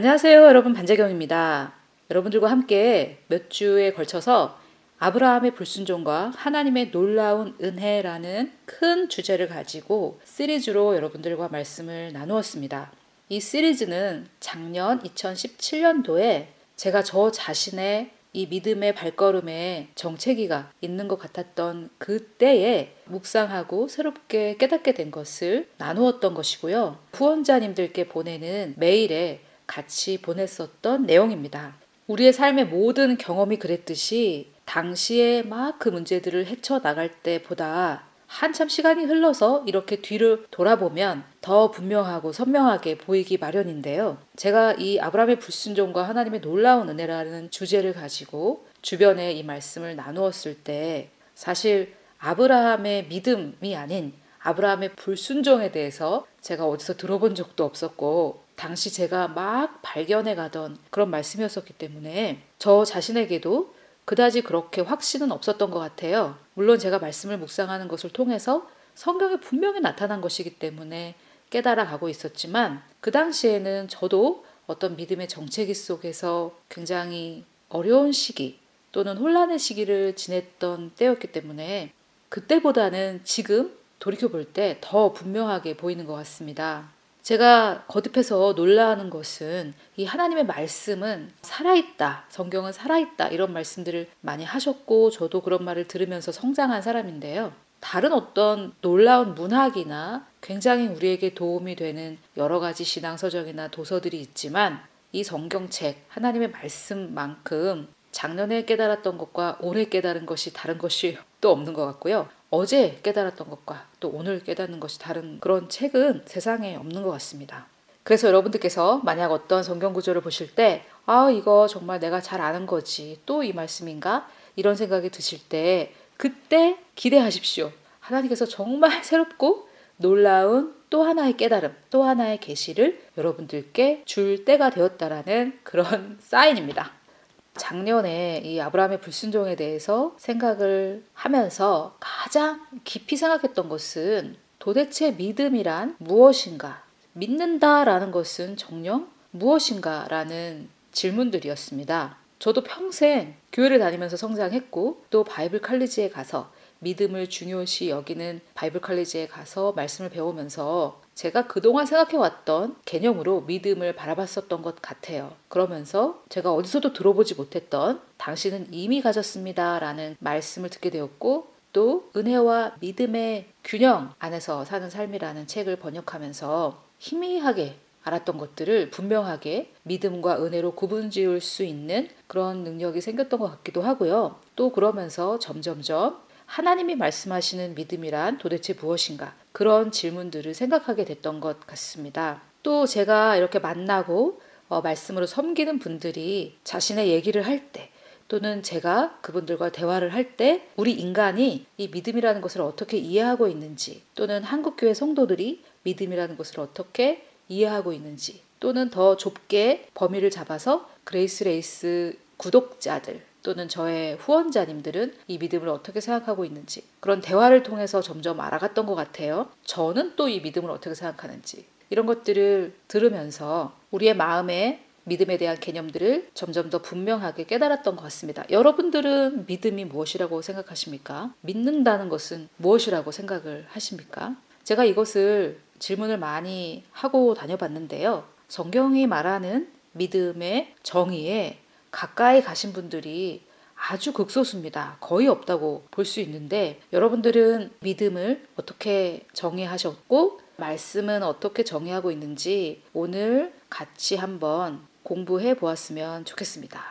안녕하세요, 여러분. 반재경입니다. 여러분들과 함께 몇 주에 걸쳐서 아브라함의 불순종과 하나님의 놀라운 은혜라는 큰 주제를 가지고 시리즈로 여러분들과 말씀을 나누었습니다. 이 시리즈는 작년 2017년도에 제가 저 자신의 이 믿음의 발걸음에 정체기가 있는 것 같았던 그때에 묵상하고 새롭게 깨닫게 된 것을 나누었던 것이고요. 후원자님들께 보내는 메일에 같이 보냈었던 내용입니다. 우리의 삶의 모든 경험이 그랬듯이 당시에 막 그 문제들을 헤쳐나갈 때보다 한참 시간이 흘러서 이렇게 뒤를 돌아보면 더 분명하고 선명하게 보이기 마련인데요. 제가 이 아브라함의 불순종과 하나님의 놀라운 은혜라는 주제를 가지고 주변에 이 말씀을 나누었을 때 사실 아브라함의 믿음이 아닌 아브라함의 불순종에 대해서 제가 어디서 들어본 적도 없었고 당시 제가 막 발견해 가던 그런 말씀이었었기 때문에 저 자신에게도 그다지 그렇게 확신은 없었던 것 같아요. 물론 제가 말씀을 묵상하는 것을 통해서 성경에 분명히 나타난 것이기 때문에 깨달아 가고 있었지만 그 당시에는 저도 어떤 믿음의 정체기 속에서 굉장히 어려운 시기 또는 혼란의 시기를 지냈던 때였기 때문에 그때보다는 지금 돌이켜볼 때 더 분명하게 보이는 것 같습니다. 제가 거듭해서 놀라는 것은 이 하나님의 말씀은 살아있다, 성경은 살아있다 이런 말씀들을 많이 하셨고 저도 그런 말을 들으면서 성장한 사람인데요. 다른 어떤 놀라운 문학이나 굉장히 우리에게 도움이 되는 여러 가지 신앙서적이나 도서들이 있지만 이 성경책, 하나님의 말씀만큼 작년에 깨달았던 것과 올해 깨달은 것이 다른 것이 또 없는 것 같고요. 어제 깨달았던 것과 또 오늘 깨닫는 것이 다른 그런 책은 세상에 없는 것 같습니다. 그래서 여러분들께서 만약 어떤 성경 구절을 보실 때 이거 정말 내가 잘 아는 거지. 또 이 말씀인가? 이런 생각이 드실 때 그때 기대하십시오. 하나님께서 정말 새롭고 놀라운 또 하나의 깨달음, 또 하나의 계시를 여러분들께 줄 때가 되었다라는 그런 사인입니다. 작년에 이 아브라함의 불순종에 대해서 생각을 하면서 가장 깊이 생각했던 것은 도대체 믿음이란 무엇인가? 믿는다라는 것은 정녕 무엇인가라는 질문들이었습니다. 저도 평생 교회를 다니면서 성장했고 또 바이블 칼리지에 가서 믿음을 중요시 여기는 바이블 칼리지에 가서 말씀을 배우면서 제가 그동안 생각해왔던 개념으로 믿음을 바라봤었던 것 같아요. 그러면서 제가 어디서도 들어보지 못했던 당신은 이미 가졌습니다 라는 말씀을 듣게 되었고 또 은혜와 믿음의 균형 안에서 사는 삶이라는 책을 번역하면서 희미하게 알았던 것들을 분명하게 믿음과 은혜로 구분지을 수 있는 그런 능력이 생겼던 것 같기도 하고요. 또 그러면서 점점점 하나님이 말씀하시는 믿음이란 도대체 무엇인가? 그런 질문들을 생각하게 됐던 것 같습니다. 또 제가 이렇게 만나고 말씀으로 섬기는 분들이 자신의 얘기를 할 때 또는 제가 그분들과 대화를 할 때 우리 인간이 이 믿음이라는 것을 어떻게 이해하고 있는지 또는 한국교회 성도들이 믿음이라는 것을 어떻게 이해하고 있는지 또는 더 좁게 범위를 잡아서 그레이스 레이스 구독자들 또는 저의 후원자님들은 이 믿음을 어떻게 생각하고 있는지 그런 대화를 통해서 점점 알아갔던 것 같아요. 저는 또 이 믿음을 어떻게 생각하는지 이런 것들을 들으면서 우리의 마음에 믿음에 대한 개념들을 점점 더 분명하게 깨달았던 것 같습니다. 여러분들은 믿음이 무엇이라고 생각하십니까? 믿는다는 것은 무엇이라고 생각을 하십니까? 제가 이것을 질문을 많이 하고 다녀봤는데요. 성경이 말하는 믿음의 정의에 가까이 가신 분들이 아주 극소수입니다. 거의 없다고 볼 수 있는데 여러분들은 믿음을 어떻게 정의하셨고 말씀은 어떻게 정의하고 있는지 오늘 같이 한번 공부해 보았으면 좋겠습니다.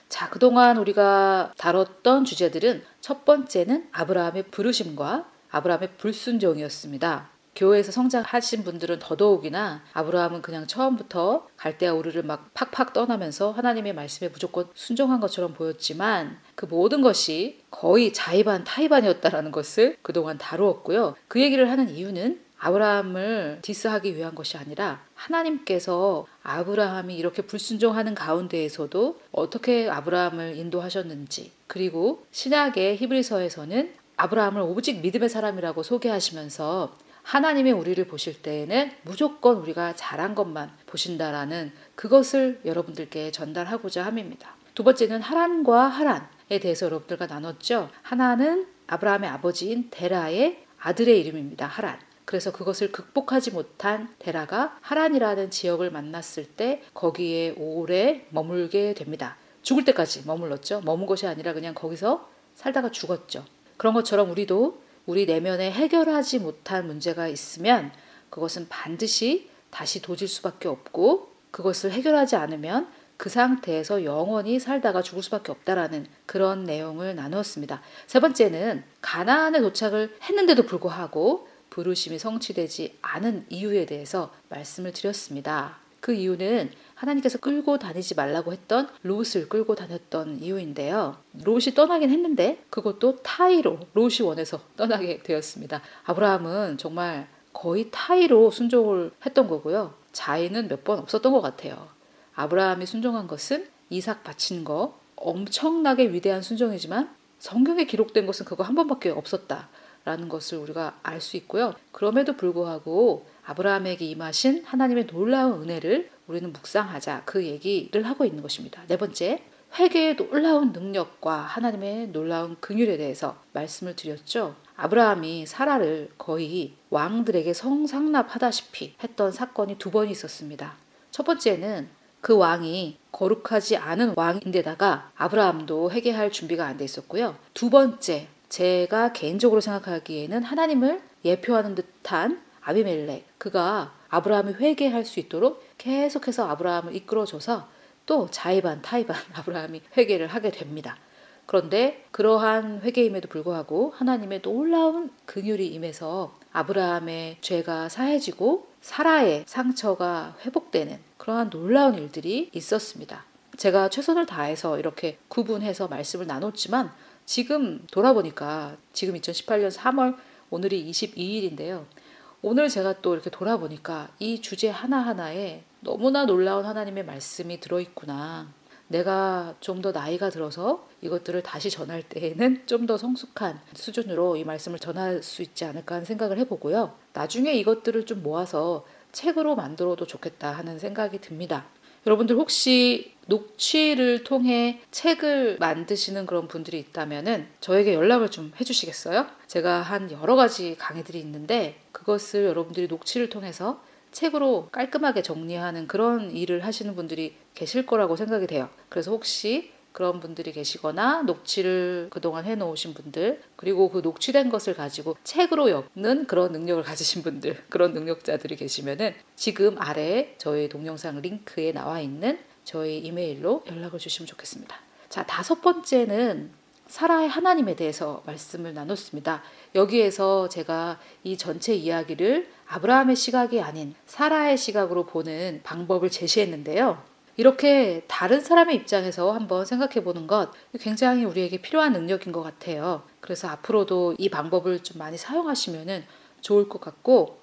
자, 그동안 우리가 다뤘던 주제들은 첫 번째는 아브라함의 부르심과 아브라함의 불순종이었습니다. 교회에서 성장하신 분들은 더더욱이나 아브라함은 그냥 처음부터 갈대아 우르를 막 팍팍 떠나면서 하나님의 말씀에 무조건 순종한 것처럼 보였지만 그 모든 것이 거의 자의반 타의반이었다라는 것을 그동안 다루었고요. 그 얘기를 하는 이유는 아브라함을 디스하기 위한 것이 아니라 하나님께서 아브라함이 이렇게 불순종하는 가운데에서도 어떻게 아브라함을 인도하셨는지 그리고 신약의 히브리서에서는 아브라함을 오직 믿음의 사람이라고 소개하시면서 하나님이 우리를 보실 때에는 무조건 우리가 잘한 것만 보신다라는 그것을 여러분들께 전달하고자 함입니다. 두 번째는 하란과 하란에 대해서 여러분들과 나눴죠. 하나는 아브라함의 아버지인 데라의 아들의 이름입니다. 하란. 그래서 그것을 극복하지 못한 데라가 하란이라는 지역을 만났을 때 거기에 오래 머물게 됩니다. 죽을 때까지 머물렀죠. 머문 것이 아니라 그냥 거기서 살다가 죽었죠. 그런 것처럼 우리도 우리 내면에 해결하지 못한 문제가 있으면 그것은 반드시 다시 도질 수밖에 없고, 그것을 해결하지 않으면 그 상태에서 영원히 살다가 죽을 수밖에 없다라는 그런 내용을 나누었습니다. 세 번째는 가나안에 도착을 했는데도 불구하고 부르심이 성취되지 않은 이유에 대해서 말씀을 드렸습니다. 그 이유는 하나님께서 끌고 다니지 말라고 했던 롯을 끌고 다녔던 이유인데요. 롯이 떠나긴 했는데 그것도 타의로 롯이 원해서 떠나게 되었습니다. 아브라함은 정말 거의 타의로 순종을 했던 거고요. 자의는 몇 번 없었던 것 같아요. 아브라함이 순종한 것은 이삭 바친 거, 엄청나게 위대한 순종이지만 성경에 기록된 것은 그거 한 번밖에 없었다라는 것을 우리가 알 수 있고요. 그럼에도 불구하고 아브라함에게 임하신 하나님의 놀라운 은혜를 우리는 묵상하자, 그 얘기를 하고 있는 것입니다. 네 번째, 회개의 놀라운 능력과 하나님의 놀라운 긍휼에 대해서 말씀을 드렸죠. 아브라함이 사라를 거의 왕들에게 성상납하다시피 했던 사건이 두 번 있었습니다. 첫 번째는 그 왕이 거룩하지 않은 왕인데다가 아브라함도 회개할 준비가 안 돼 있었고요. 두 번째, 제가 개인적으로 생각하기에는 하나님을 예표하는 듯한 아비멜렉, 그가 아브라함이 회개할 수 있도록 계속해서 아브라함을 이끌어줘서 또 자의반 타의반 아브라함이 회개를 하게 됩니다. 그런데 그러한 회개임에도 불구하고 하나님의 놀라운 긍휼이 임해서 아브라함의 죄가 사해지고 사라의 상처가 회복되는 그러한 놀라운 일들이 있었습니다. 제가 최선을 다해서 이렇게 구분해서 말씀을 나눴지만 지금 돌아보니까 지금 2018년 3월 오늘이 22일인데요. 오늘 제가 또 이렇게 돌아보니까 이 주제 하나하나에 너무나 놀라운 하나님의 말씀이 들어있구나. 내가 좀 더 나이가 들어서 이것들을 다시 전할 때에는 좀 더 성숙한 수준으로 이 말씀을 전할 수 있지 않을까 하는 생각을 해보고요. 나중에 이것들을 좀 모아서 책으로 만들어도 좋겠다 하는 생각이 듭니다. 여러분들 혹시 녹취를 통해 책을 만드시는 그런 분들이 있다면은 저에게 연락을 좀 해주시겠어요? 제가 한 여러 가지 강의들이 있는데 그것을 여러분들이 녹취를 통해서 책으로 깔끔하게 정리하는 그런 일을 하시는 분들이 계실 거라고 생각이 돼요. 그래서 혹시 그런 분들이 계시거나 녹취를 그동안 해놓으신 분들, 그리고 그 녹취된 것을 가지고 책으로 엮는 그런 능력을 가지신 분들, 그런 능력자들이 계시면은 지금 아래 저희 동영상 링크에 나와 있는 저희 이메일로 연락을 주시면 좋겠습니다. 자, 다섯 번째는 사라의 하나님에 대해서 말씀을 나눴습니다. 여기에서 제가 이 전체 이야기를 아브라함의 시각이 아닌 사라의 시각으로 보는 방법을 제시했는데요. 이렇게 다른 사람의 입장에서 한번 생각해 보는 것 굉장히 우리에게 필요한 능력인 것 같아요. 그래서 앞으로도 이 방법을 좀 많이 사용하시면 좋을 것 같고,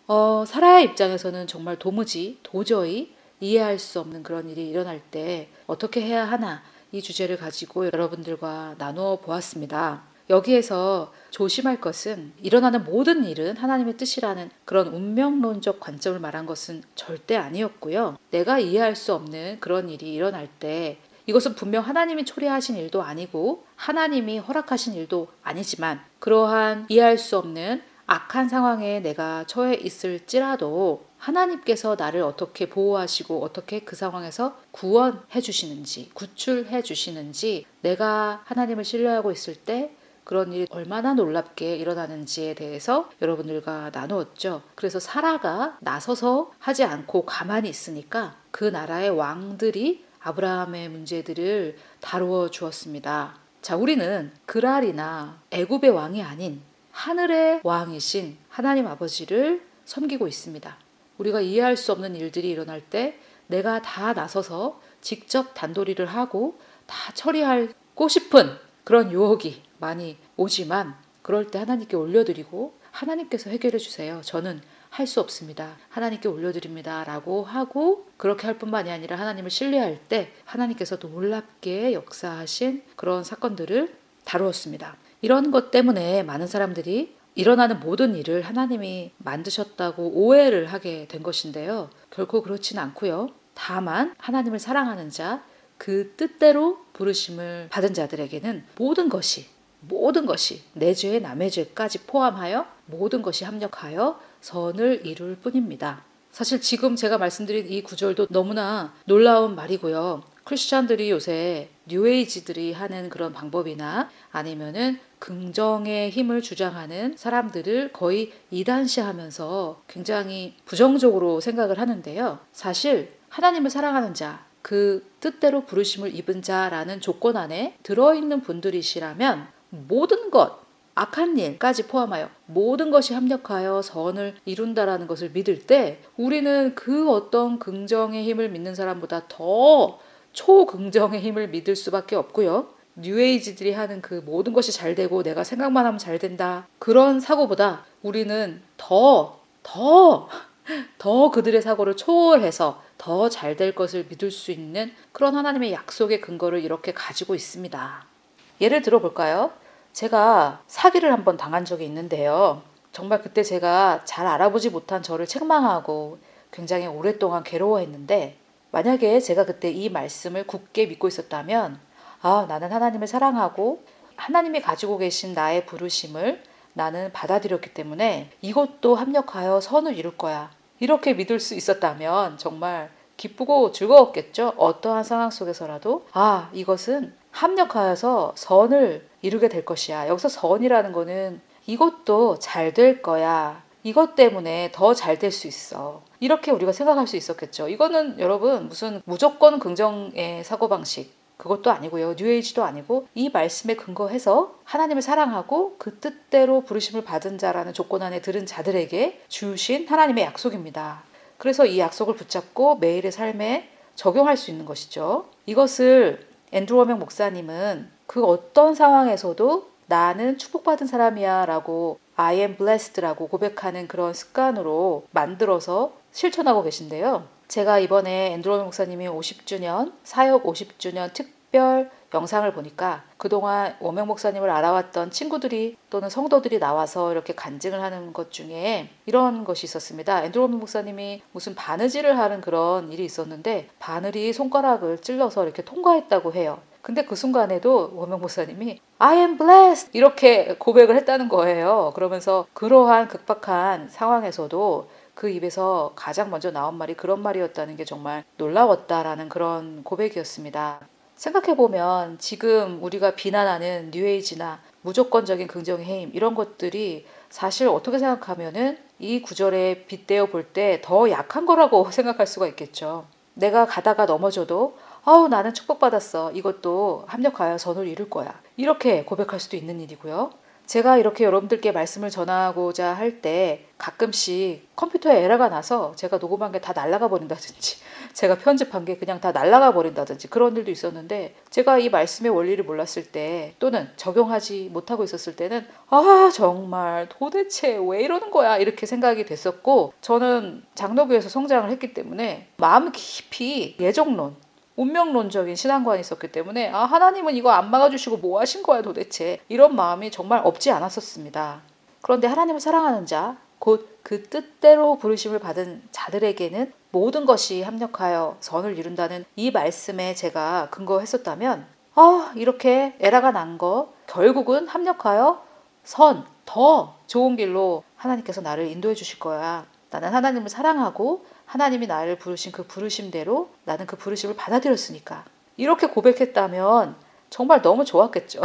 사라의 입장에서는 정말 도저히 이해할 수 없는 그런 일이 일어날 때 어떻게 해야 하나, 이 주제를 가지고 여러분들과 나누어 보았습니다. 여기에서 조심할 것은 일어나는 모든 일은 하나님의 뜻이라는 그런 운명론적 관점을 말한 것은 절대 아니었고요. 내가 이해할 수 없는 그런 일이 일어날 때 이것은 분명 하나님이 초래하신 일도 아니고 하나님이 허락하신 일도 아니지만 그러한 이해할 수 없는 악한 상황에 내가 처해 있을지라도 하나님께서 나를 어떻게 보호하시고 어떻게 그 상황에서 구원해 주시는지, 구출해 주시는지, 내가 하나님을 신뢰하고 있을 때 그런 일이 얼마나 놀랍게 일어나는지에 대해서 여러분들과 나누었죠. 그래서 사라가 나서서 하지 않고 가만히 있으니까 그 나라의 왕들이 아브라함의 문제들을 다루어 주었습니다. 자, 우리는 그랄이나 애굽의 왕이 아닌 하늘의 왕이신 하나님 아버지를 섬기고 있습니다. 우리가 이해할 수 없는 일들이 일어날 때 내가 다 나서서 직접 단도리를 하고 다 처리하고 싶은 그런 유혹이 많이 오지만 그럴 때 하나님께 올려드리고 하나님께서 해결해 주세요. 저는 할 수 없습니다. 하나님께 올려드립니다. 라고 하고 그렇게 할 뿐만이 아니라 하나님을 신뢰할 때 하나님께서 놀랍게 역사하신 그런 사건들을 다루었습니다. 이런 것 때문에 많은 사람들이 일어나는 모든 일을 하나님이 만드셨다고 오해를 하게 된 것인데요. 결코 그렇진 않고요. 다만 하나님을 사랑하는 자, 그 뜻대로 부르심을 받은 자들에게는 모든 것이 내 죄 남의 죄까지 포함하여 모든 것이 합력하여 선을 이룰 뿐입니다. 사실 지금 제가 말씀드린 이 구절도 너무나 놀라운 말이고요. 크리스찬들이 요새 뉴에이지들이 하는 그런 방법이나 아니면은 긍정의 힘을 주장하는 사람들을 거의 이단시하면서 굉장히 부정적으로 생각을 하는데요. 사실 하나님을 사랑하는 자, 그 뜻대로 부르심을 입은 자라는 조건 안에 들어있는 분들이시라면 모든 것, 악한 일까지 포함하여 모든 것이 합력하여 선을 이룬다라는 것을 믿을 때 우리는 그 어떤 긍정의 힘을 믿는 사람보다 더 초긍정의 힘을 믿을 수밖에 없고요. 뉴에이지들이 하는 그 모든 것이 잘 되고 내가 생각만 하면 잘 된다. 그런 사고보다 우리는 더 그들의 사고를 초월해서 더 잘 될 것을 믿을 수 있는 그런 하나님의 약속의 근거를 이렇게 가지고 있습니다. 예를 들어 볼까요? 제가 사기를 한번 당한 적이 있는데요. 정말 그때 제가 잘 알아보지 못한 저를 책망하고 굉장히 오랫동안 괴로워했는데 만약에 제가 그때 이 말씀을 굳게 믿고 있었다면 나는 하나님을 사랑하고 하나님이 가지고 계신 나의 부르심을 나는 받아들였기 때문에 이것도 합력하여 선을 이룰 거야. 이렇게 믿을 수 있었다면 정말 기쁘고 즐거웠겠죠. 어떠한 상황 속에서라도 이것은 합력하여서 선을 이루게 될 것이야. 여기서 선이라는 거는 이것도 잘 될 거야. 이것 때문에 더 잘 될 수 있어. 이렇게 우리가 생각할 수 있었겠죠. 이거는 여러분 무슨 무조건 긍정의 사고방식 그것도 아니고요. 뉴에이지도 아니고 이 말씀에 근거해서 하나님을 사랑하고 그 뜻대로 부르심을 받은 자라는 조건 안에 들은 자들에게 주신 하나님의 약속입니다. 그래서 이 약속을 붙잡고 매일의 삶에 적용할 수 있는 것이죠. 이것을 앤드루 워맥 목사님은 그 어떤 상황에서도 나는 축복받은 사람이야 라고 I am blessed라고 고백하는 그런 습관으로 만들어서 실천하고 계신데요. 제가 이번에 앤드루 워맥 목사님이 50주년, 사역 50주년 특별 영상을 보니까 그동안 워맥 목사님을 알아왔던 친구들이 또는 성도들이 나와서 이렇게 간증을 하는 것 중에 이런 것이 있었습니다. 앤드루 워맥 목사님이 무슨 바느질을 하는 그런 일이 있었는데 바늘이 손가락을 찔러서 이렇게 통과했다고 해요. 근데 그 순간에도 워맥 목사님이 I am blessed 이렇게 고백을 했다는 거예요. 그러면서 그러한 극박한 상황에서도 그 입에서 가장 먼저 나온 말이 그런 말이었다는 게 정말 놀라웠다라는 그런 고백이었습니다. 생각해보면 지금 우리가 비난하는 뉴에이지나 무조건적인 긍정의 힘 이런 것들이 사실 어떻게 생각하면은 이 구절에 빗대어 볼 때 더 약한 거라고 생각할 수가 있겠죠. 내가 가다가 넘어져도 나는 축복받았어. 이것도 합력하여 선을 이룰 거야. 이렇게 고백할 수도 있는 일이고요. 제가 이렇게 여러분들께 말씀을 전하고자 할 때 가끔씩 컴퓨터에 에러가 나서 제가 녹음한 게 다 날아가 버린다든지 제가 편집한 게 그냥 다 날아가 버린다든지 그런 일도 있었는데 제가 이 말씀의 원리를 몰랐을 때 또는 적용하지 못하고 있었을 때는 정말 도대체 왜 이러는 거야 이렇게 생각이 됐었고 저는 장로교에서 성장을 했기 때문에 마음 깊이 예정론 운명론적인 신앙관이 있었기 때문에 하나님은 이거 안 막아주시고 뭐 하신 거야 도대체 이런 마음이 정말 없지 않았었습니다. 그런데 하나님을 사랑하는 자, 곧 그 뜻대로 부르심을 받은 자들에게는 모든 것이 합력하여 선을 이룬다는 이 말씀에 제가 근거했었다면 이렇게 에라가 난 거 결국은 합력하여 더 좋은 길로 하나님께서 나를 인도해 주실 거야. 나는 하나님을 사랑하고 하나님이 나를 부르신 그 부르심대로 나는 그 부르심을 받아들였으니까 이렇게 고백했다면 정말 너무 좋았겠죠.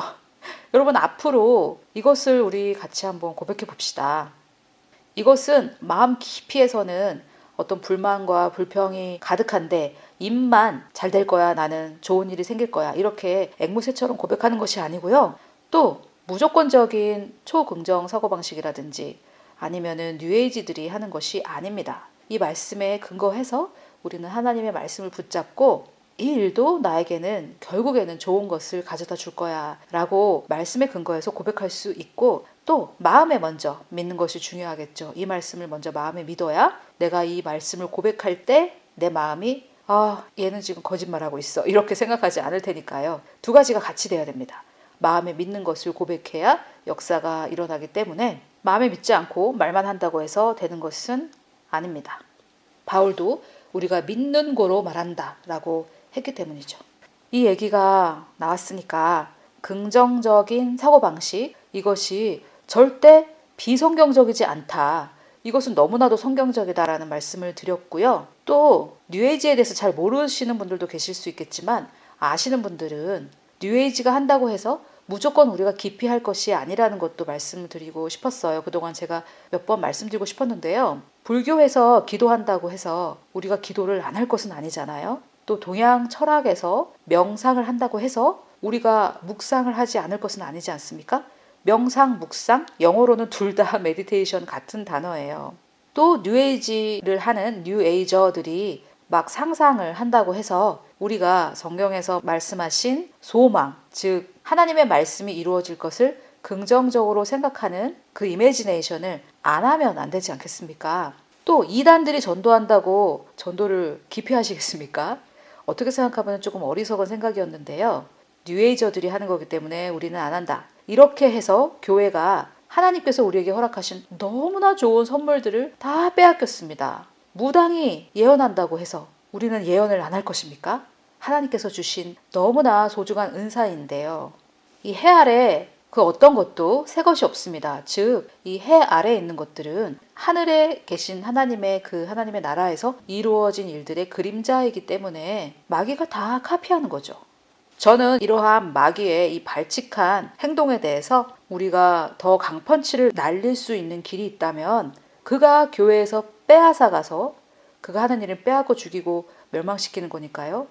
여러분 앞으로 이것을 우리 같이 한번 고백해 봅시다. 이것은 마음 깊이에서는 어떤 불만과 불평이 가득한데 입만 잘 될 거야 나는 좋은 일이 생길 거야 이렇게 앵무새처럼 고백하는 것이 아니고요. 또 무조건적인 초긍정 사고방식이라든지 아니면은 뉴에이지들이 하는 것이 아닙니다. 이 말씀에 근거해서 우리는 하나님의 말씀을 붙잡고 이 일도 나에게는 결국에는 좋은 것을 가져다 줄 거야 라고 말씀에 근거해서 고백할 수 있고 또 마음에 먼저 믿는 것이 중요하겠죠. 이 말씀을 먼저 마음에 믿어야 내가 이 말씀을 고백할 때 내 마음이 얘는 지금 거짓말하고 있어 이렇게 생각하지 않을 테니까요. 두 가지가 같이 돼야 됩니다. 마음에 믿는 것을 고백해야 역사가 일어나기 때문에 마음에 믿지 않고 말만 한다고 해서 되는 것은 아닙니다. 바울도 우리가 믿는 고로 말한다 라고 했기 때문이죠. 이 얘기가 나왔으니까 긍정적인 사고방식, 이것이 절대 비성경적이지 않다. 이것은 너무나도 성경적이다라는 말씀을 드렸고요. 또 뉴에이지에 대해서 잘 모르시는 분들도 계실 수 있겠지만 아시는 분들은 뉴에이지가 한다고 해서 무조건 우리가 깊이 할 것이 아니라는 것도 말씀드리고 싶었어요. 그동안 제가 몇 번 말씀드리고 싶었는데요. 불교에서 기도한다고 해서 우리가 기도를 안 할 것은 아니잖아요. 또 동양 철학에서 명상을 한다고 해서 우리가 묵상을 하지 않을 것은 아니지 않습니까? 명상, 묵상, 영어로는 둘 다 메디테이션 같은 단어예요. 또 뉴에이지를 하는 뉴에이저들이 막 상상을 한다고 해서 우리가 성경에서 말씀하신 소망, 즉 하나님의 말씀이 이루어질 것을 긍정적으로 생각하는 그 이미지네이션을 안 하면 안 되지 않겠습니까? 또 이단들이 전도한다고 전도를 깊이 하시겠습니까? 어떻게 생각하면 조금 어리석은 생각이었는데요. 뉴에이저들이 하는 거기 때문에 우리는 안 한다. 이렇게 해서 교회가 하나님께서 우리에게 허락하신 너무나 좋은 선물들을 다 빼앗겼습니다. 무당이 예언한다고 해서 우리는 예언을 안 할 것입니까? 하나님께서 주신 너무나 소중한 은사인데요. 이 해 아래 그 어떤 것도 새 것이 없습니다. 즉, 이 해 아래에 있는 것들은 하늘에 계신 하나님의 그 하나님의 나라에서 이루어진 일들의 그림자이기 때문에 마귀가 다 카피하는 거죠. 저는 이러한 마귀의 이 발칙한 행동에 대해서 우리가 더 강펀치를 날릴 수 있는 길이 있다면 그가 교회에서 빼앗아 가서 그가 하는 일을 빼앗고 죽이고 멸망시키는 거니까요.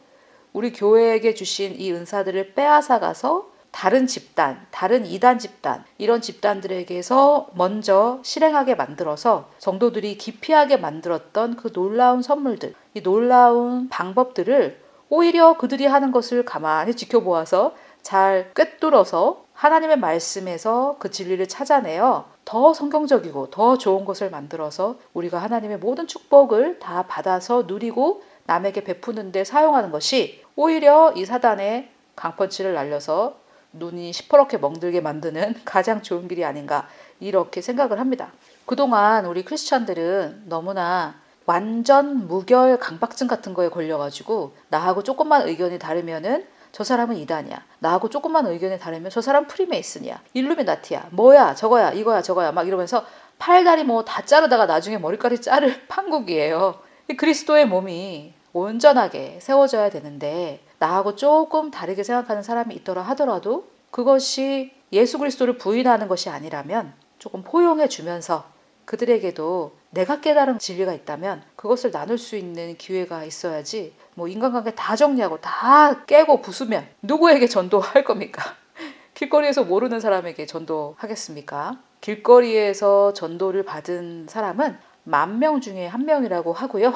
우리 교회에게 주신 이 은사들을 빼앗아 가서 다른 집단, 다른 이단 집단, 이런 집단들에게서 먼저 실행하게 만들어서 성도들이 기피하게 만들었던 그 놀라운 선물들, 이 놀라운 방법들을 오히려 그들이 하는 것을 가만히 지켜보아서 잘 꿰뚫어서 하나님의 말씀에서 그 진리를 찾아내어 더 성경적이고 더 좋은 것을 만들어서 우리가 하나님의 모든 축복을 다 받아서 누리고 남에게 베푸는 데 사용하는 것이 오히려 이 사단의 강펀치를 날려서 눈이 시퍼렇게 멍들게 만드는 가장 좋은 길이 아닌가 이렇게 생각을 합니다. 그동안 우리 크리스천들은 너무나 완전 무결 강박증 같은 거에 걸려가지고 나하고 조금만 의견이 다르면은 저 사람은 이단이야. 나하고 조금만 의견이 다르면 저 사람 프리메이슨이야. 일루미나티야. 뭐야 저거야 이거야 저거야 막 이러면서 팔다리 뭐 다 자르다가 나중에 머리까지 자를 판국이에요. 그리스도의 몸이 온전하게 세워져야 되는데 나하고 조금 다르게 생각하는 사람이 있더라 하더라도 그것이 예수 그리스도를 부인하는 것이 아니라면 조금 포용해 주면서 그들에게도 내가 깨달은 진리가 있다면 그것을 나눌 수 있는 기회가 있어야지 뭐 인간관계 다 정리하고 다 깨고 부수면 누구에게 전도할 겁니까? 길거리에서 모르는 사람에게 전도하겠습니까? 길거리에서 전도를 받은 사람은 10,000명 중에 1명이라고 하고요.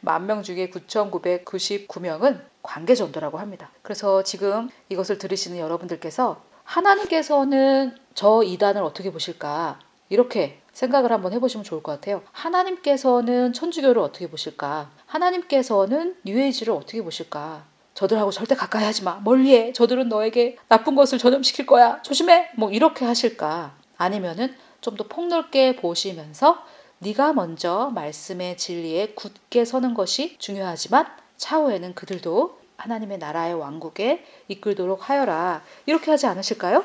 10,000명 중에 9,999명은 관계전도라고 합니다. 그래서 지금 이것을 들으시는 여러분들께서 하나님께서는 저 이단을 어떻게 보실까? 이렇게 생각을 한번 해보시면 좋을 것 같아요. 하나님께서는 천주교를 어떻게 보실까? 하나님께서는 뉴에이지를 어떻게 보실까? 저들하고 절대 가까이 하지 마. 멀리해. 저들은 너에게 나쁜 것을 전염시킬 거야. 조심해. 뭐 이렇게 하실까? 아니면은 좀 더 폭넓게 보시면서 네가 먼저 말씀의 진리에 굳게 서는 것이 중요하지만 차후에는 그들도 하나님의 나라의 왕국에 이끌도록 하여라. 이렇게 하지 않으실까요?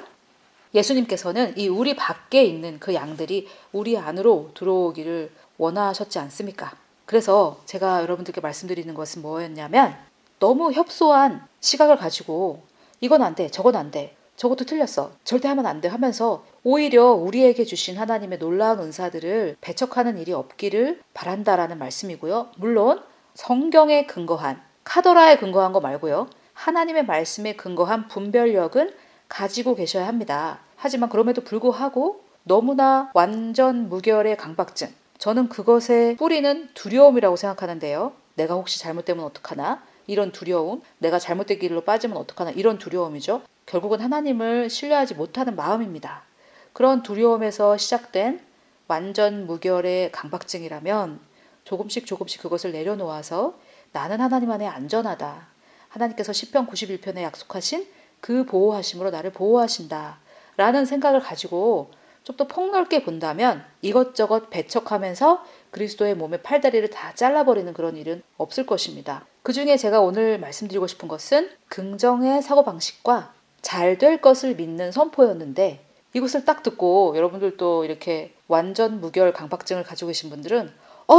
예수님께서는 이 우리 밖에 있는 그 양들이 우리 안으로 들어오기를 원하셨지 않습니까? 그래서 제가 여러분들께 말씀드리는 것은 뭐였냐면 너무 협소한 시각을 가지고 이건 안 돼, 저건 안 돼, 저것도 틀렸어, 절대 하면 안 돼 하면서 오히려 우리에게 주신 하나님의 놀라운 은사들을 배척하는 일이 없기를 바란다라는 말씀이고요. 물론 성경에 근거한, 카더라에 근거한 거 말고요. 하나님의 말씀에 근거한 분별력은 가지고 계셔야 합니다. 하지만 그럼에도 불구하고 너무나 완전 무결의 강박증, 저는 그것의 뿌리는 두려움이라고 생각하는데요. 내가 혹시 잘못되면 어떡하나? 이런 두려움, 내가 잘못된 길로 빠지면 어떡하나? 이런 두려움이죠. 결국은 하나님을 신뢰하지 못하는 마음입니다. 그런 두려움에서 시작된 완전 무결의 강박증이라면 조금씩 그것을 내려놓아서 나는 하나님 안에 안전하다. 하나님께서 시편 91편에 약속하신 그 보호하심으로 나를 보호하신다. 라는 생각을 가지고 좀 더 폭넓게 본다면 이것저것 배척하면서 그리스도의 몸의 팔다리를 다 잘라버리는 그런 일은 없을 것입니다. 그 중에 제가 오늘 말씀드리고 싶은 것은 긍정의 사고방식과 잘 될 것을 믿는 선포였는데, 이것을 딱 듣고 여러분들도 이렇게 완전 무결 강박증을 가지고 계신 분들은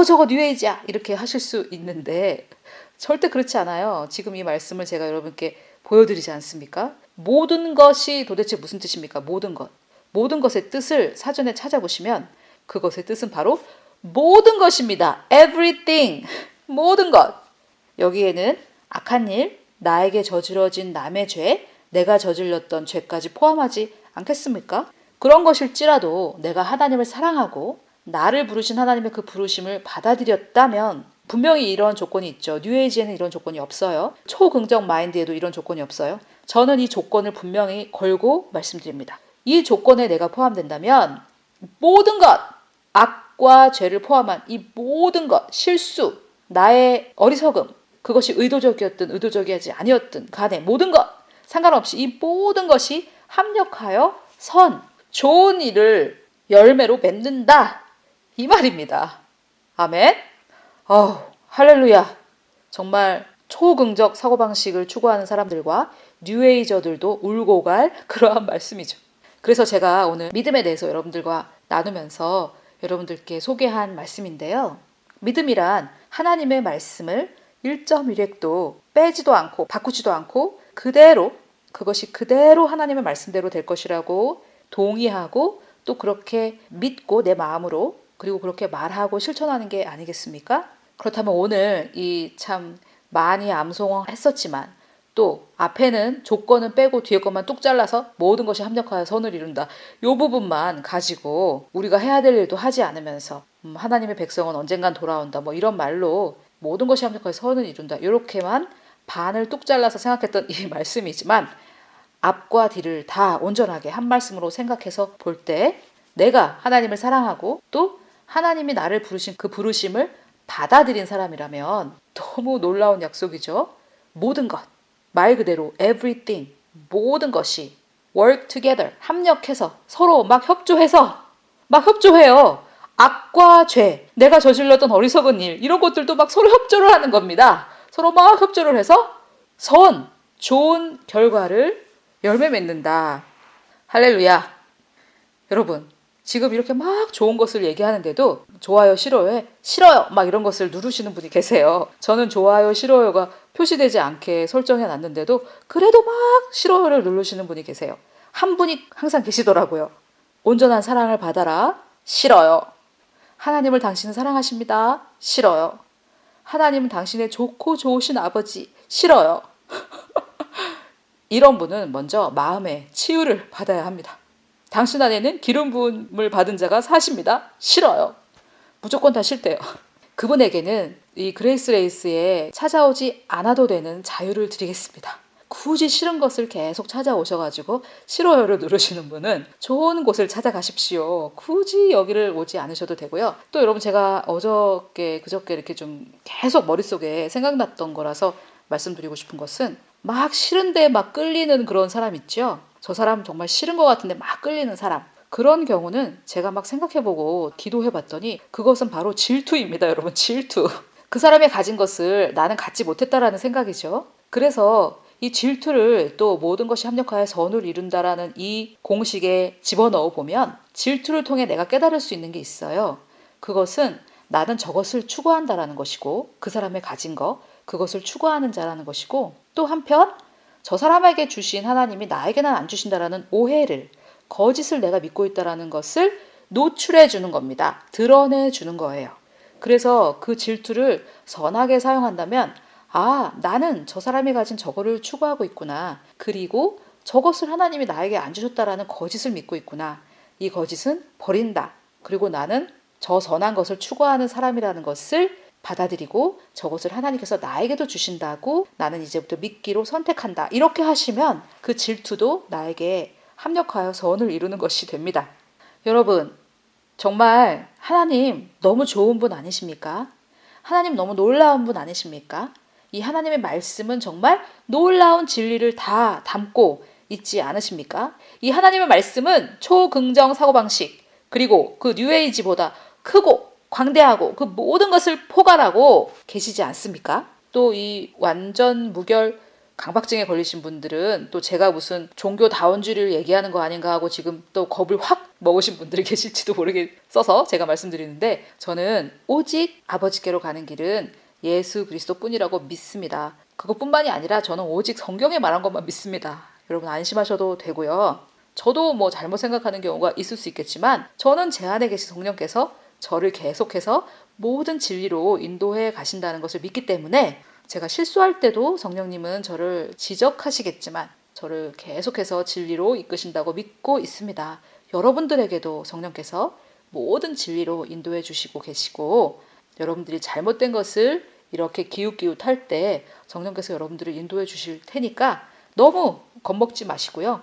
저거 뉴에이지야 이렇게 하실 수 있는데, 절대 그렇지 않아요. 지금 이 말씀을 제가 여러분께 보여드리지 않습니까? 모든 것이 도대체 무슨 뜻입니까? 모든 것. 모든 것의 뜻을 사전에 찾아보시면 그것의 뜻은 바로 모든 것입니다. Everything. 모든 것. 여기에는 악한 일, 나에게 저질러진 남의 죄, 내가 저질렀던 죄까지 포함하지 않겠습니까? 그런 것일지라도 내가 하나님을 사랑하고 나를 부르신 하나님의 그 부르심을 받아들였다면 분명히 이런 조건이 있죠. 뉴에이지에는 이런 조건이 없어요. 초긍정 마인드에도 이런 조건이 없어요. 저는 이 조건을 분명히 걸고 말씀드립니다. 이 조건에 내가 포함된다면 모든 것, 악과 죄를 포함한 이 모든 것, 실수, 나의 어리석음, 그것이 의도적이었든 의도적이지 아니었든 간에 모든 것, 상관없이 이 모든 것이 합력하여 좋은 일을 열매로 맺는다. 이 말입니다. 아멘. 할렐루야. 정말 초긍정 사고방식을 추구하는 사람들과 뉴에이저들도 울고 갈 그러한 말씀이죠. 그래서 제가 오늘 믿음에 대해서 여러분들과 나누면서 여러분들께 소개한 말씀인데요. 믿음이란 하나님의 말씀을 1.1획도 빼지도 않고 바꾸지도 않고 그것이 그대로 하나님의 말씀대로 될 것이라고 동의하고 또 그렇게 믿고 내 마음으로 그리고 그렇게 말하고 실천하는 게 아니겠습니까? 그렇다면 오늘 이 참 많이 암송했었지만 또 앞에는 조건은 빼고 뒤에 것만 뚝 잘라서 모든 것이 합력하여 선을 이룬다. 이 부분만 가지고 우리가 해야 될 일도 하지 않으면서 하나님의 백성은 언젠간 돌아온다. 뭐 이런 말로 모든 것이 합력하여 선을 이룬다. 이렇게만 반을 뚝 잘라서 생각했던 이 말씀이지만 앞과 뒤를 다 온전하게 한 말씀으로 생각해서 볼 때 내가 하나님을 사랑하고 또 하나님이 나를 부르신 그 부르심을 받아들인 사람이라면 너무 놀라운 약속이죠. 모든 것, 말 그대로 everything, 모든 것이 work together, 합력해서 서로 막 협조해요. 악과 죄, 내가 저질렀던 어리석은 일, 이런 것들도 막 서로 협조를 하는 겁니다. 서로 막 협조를 해서 좋은 결과를 열매 맺는다. 할렐루야. 여러분, 지금 이렇게 막 좋은 것을 얘기하는데도 좋아요, 싫어요 막 이런 것을 누르시는 분이 계세요. 저는 좋아요, 싫어요가 표시되지 않게 설정해 놨는데도 그래도 막 싫어요를 누르시는 분이 계세요. 한 분이 항상 계시더라고요. 온전한 사랑을 받아라. 싫어요. 하나님을 당신은 사랑하십니다. 싫어요. 하나님은 당신의 좋고 좋으신 아버지. 싫어요. 이런 분은 먼저 마음의 치유를 받아야 합니다. 당신 안에는 기름 부음을 받은 자가 사십니다. 싫어요. 무조건 다 싫대요. 그분에게는 이 그레이스 레이스에 찾아오지 않아도 되는 자유를 드리겠습니다. 굳이 싫은 것을 계속 찾아오셔가지고 싫어요를 누르시는 분은 좋은 곳을 찾아가십시오. 굳이 여기를 오지 않으셔도 되고요. 또 여러분, 제가 그저께 이렇게 좀 계속 머릿속에 생각났던 거라서 말씀드리고 싶은 것은 막 싫은데 막 끌리는 그런 사람 있죠. 저 사람 정말 싫은 것 같은데 막 끌리는 사람. 그런 경우는 제가 막 생각해보고 기도해봤더니 그것은 바로 질투입니다. 여러분, 질투. 그 사람이 가진 것을 나는 갖지 못했다라는 생각이죠. 그래서 이 질투를 또 모든 것이 합력하여 선을 이룬다라는 이 공식에 집어넣어 보면 질투를 통해 내가 깨달을 수 있는 게 있어요. 그것은 나는 저것을 추구한다라는 것이고 그 사람의 가진 것, 그것을 추구하는 자라는 것이고 또 한편 저 사람에게 주신 하나님이 나에게는 안 주신다라는 오해를, 거짓을 내가 믿고 있다라는 것을 노출해 주는 겁니다. 드러내 주는 거예요. 그래서 그 질투를 선하게 사용한다면 나는 저 사람이 가진 저거를 추구하고 있구나. 그리고 저것을 하나님이 나에게 안 주셨다라는 거짓을 믿고 있구나. 이 거짓은 버린다. 그리고 나는 저 선한 것을 추구하는 사람이라는 것을 받아들이고 저것을 하나님께서 나에게도 주신다고 나는 이제부터 믿기로 선택한다. 이렇게 하시면 그 질투도 나에게 합력하여 선을 이루는 것이 됩니다. 여러분, 정말 하나님 너무 좋은 분 아니십니까? 하나님 너무 놀라운 분 아니십니까? 이 하나님의 말씀은 정말 놀라운 진리를 다 담고 있지 않으십니까? 이 하나님의 말씀은 초긍정 사고방식, 그리고 그 뉴에이지보다 크고 광대하고 그 모든 것을 포괄하고 계시지 않습니까? 또 이 완전 무결 강박증에 걸리신 분들은 또 제가 무슨 종교다원주의를 얘기하는 거 아닌가 하고 지금 또 겁을 확 먹으신 분들이 계실지도 모르겠어서 제가 말씀드리는데, 저는 오직 아버지께로 가는 길은 예수 그리스도뿐이라고 믿습니다. 그것뿐만이 아니라 저는 오직 성경에 말한 것만 믿습니다. 여러분 안심하셔도 되고요. 저도 뭐 잘못 생각하는 경우가 있을 수 있겠지만 저는 제 안에 계신 성령께서 저를 계속해서 모든 진리로 인도해 가신다는 것을 믿기 때문에, 제가 실수할 때도 성령님은 저를 지적하시겠지만 저를 계속해서 진리로 이끄신다고 믿고 있습니다. 여러분들에게도 성령께서 모든 진리로 인도해 주시고 계시고, 여러분들이 잘못된 것을 이렇게 기웃기웃할 때 성령께서 여러분들을 인도해 주실 테니까 너무 겁먹지 마시고요.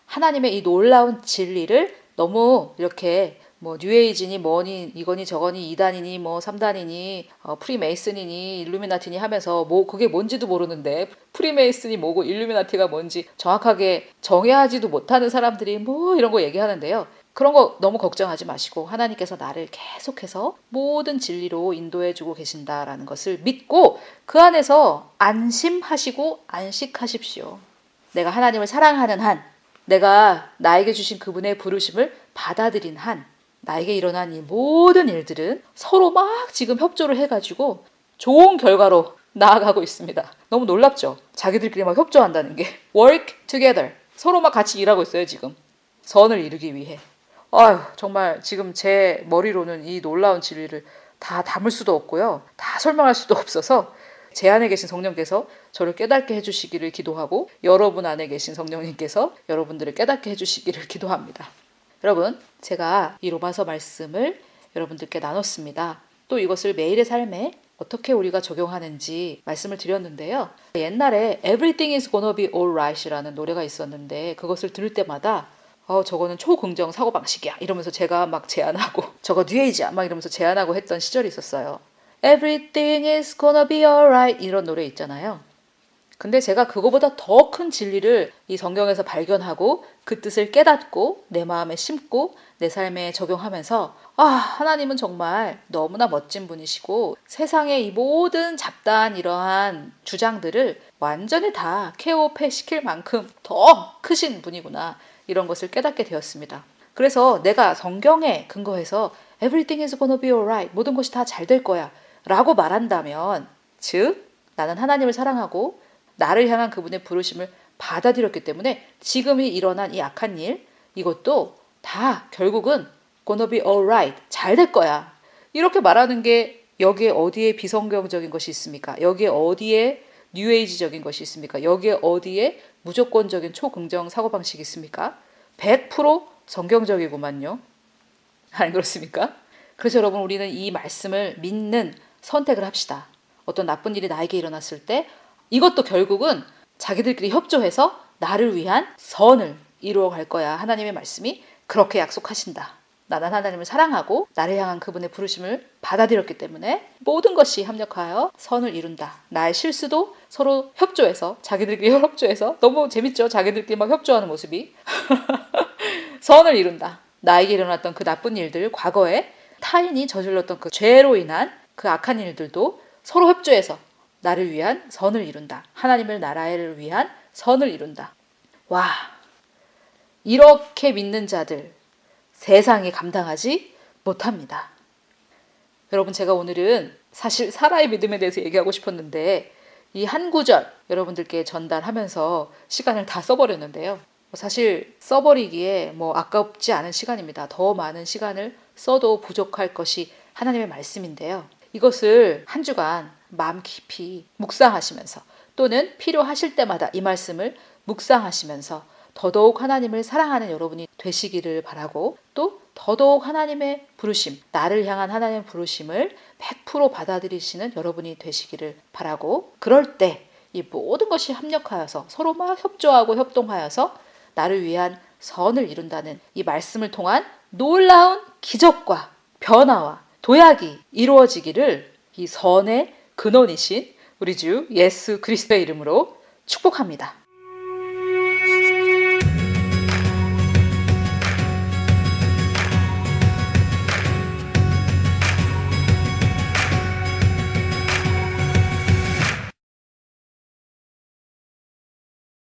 하나님의 이 놀라운 진리를 너무 이렇게 뭐 뉴에이지니 뭐니 이거니 저거니 2단이니 뭐 3단이니 프리메이슨이니 일루미나티니 하면서 뭐 그게 뭔지도 모르는데, 프리메이슨이 뭐고 일루미나티가 뭔지 정확하게 정의하지도 못하는 사람들이 뭐 이런 거 얘기하는데요. 그런 거 너무 걱정하지 마시고 하나님께서 나를 계속해서 모든 진리로 인도해 주고 계신다라는 것을 믿고 그 안에서 안심하시고 안식하십시오. 내가 하나님을 사랑하는 한, 내가 나에게 주신 그분의 부르심을 받아들인 한, 나에게 일어난 이 모든 일들은 서로 막 지금 협조를 해가지고 좋은 결과로 나아가고 있습니다. 너무 놀랍죠? 자기들끼리 막 협조한다는 게. work together. 서로 막 같이 일하고 있어요, 지금. 선을 이루기 위해. 아유, 정말 지금 제 머리로는 이 놀라운 진리를 다 담을 수도 없고요. 다 설명할 수도 없어서 제 안에 계신 성령께서 저를 깨닫게 해주시기를 기도하고, 여러분 안에 계신 성령님께서 여러분들을 깨닫게 해주시기를 기도합니다. 여러분, 제가 이 로마서 말씀을 여러분들께 나눴습니다. 또 이것을 매일의 삶에 어떻게 우리가 적용하는지 말씀을 드렸는데요. 옛날에 Everything is gonna be alright 이라는 노래가 있었는데, 그것을 들을 때마다 저거는 초긍정 사고방식이야 이러면서 제가 막 제안하고, 저거 뉴에이지야 막 이러면서 제안하고 했던 시절이 있었어요. Everything is gonna be alright 이런 노래 있잖아요. 근데 제가 그거보다 더 큰 진리를 이 성경에서 발견하고 그 뜻을 깨닫고 내 마음에 심고 내 삶에 적용하면서, 하나님은 정말 너무나 멋진 분이시고 세상의 이 모든 잡다한 이러한 주장들을 완전히 다 케어패 시킬 만큼 더 크신 분이구나, 이런 것을 깨닫게 되었습니다. 그래서 내가 성경에 근거해서 Everything is gonna be alright, 모든 것이 다 잘 될 거야 라고 말한다면, 즉 나는 하나님을 사랑하고 나를 향한 그분의 부르심을 받아들였기 때문에 지금이 일어난 이 악한 일, 이것도 다 결국은 gonna be alright, 잘 될 거야, 이렇게 말하는 게 여기에 어디에 비성경적인 것이 있습니까? 여기에 어디에 뉴에이지적인 것이 있습니까? 여기에 어디에 무조건적인 초긍정 사고방식이 있습니까? 100% 성경적이구만요. 안 그렇습니까? 그래서 여러분, 우리는 이 말씀을 믿는 선택을 합시다. 어떤 나쁜 일이 나에게 일어났을 때 이것도 결국은 자기들끼리 협조해서 나를 위한 선을 이루어 갈 거야. 하나님의 말씀이 그렇게 약속하신다. 나는 하나님을 사랑하고 나를 향한 그분의 부르심을 받아들였기 때문에 모든 것이 합력하여 선을 이룬다. 나의 실수도 서로 협조해서, 자기들끼리 협조해서, 너무 재밌죠? 자기들끼리 막 협조하는 모습이. 선을 이룬다. 나에게 일어났던 그 나쁜 일들, 과거에 타인이 저질렀던 그 죄로 인한 그 악한 일들도 서로 협조해서 나를 위한 선을 이룬다. 하나님의 나라를 위한 선을 이룬다. 와, 이렇게 믿는 자들 세상이 감당하지 못합니다. 여러분, 제가 오늘은 사실 사라의 믿음에 대해서 얘기하고 싶었는데 이 한 구절 여러분들께 전달하면서 시간을 다 써버렸는데요. 사실 써버리기에 아깝지 않은 시간입니다. 더 많은 시간을 써도 부족할 것이 하나님의 말씀인데요. 이것을 한 주간 마음 깊이 묵상하시면서, 또는 필요하실 때마다 이 말씀을 묵상하시면서 더더욱 하나님을 사랑하는 여러분이 되시기를 바라고, 또 더더욱 하나님의 부르심, 나를 향한 하나님의 부르심을 100% 받아들이시는 여러분이 되시기를 바라고, 그럴 때 이 모든 것이 합력하여서 서로 막 협조하고 협동하여서 나를 위한 선을 이룬다는 이 말씀을 통한 놀라운 기적과 변화와 도약이 이루어지기를 이 선의 근원이신 우리 주 예수 그리스도의 이름으로 축복합니다.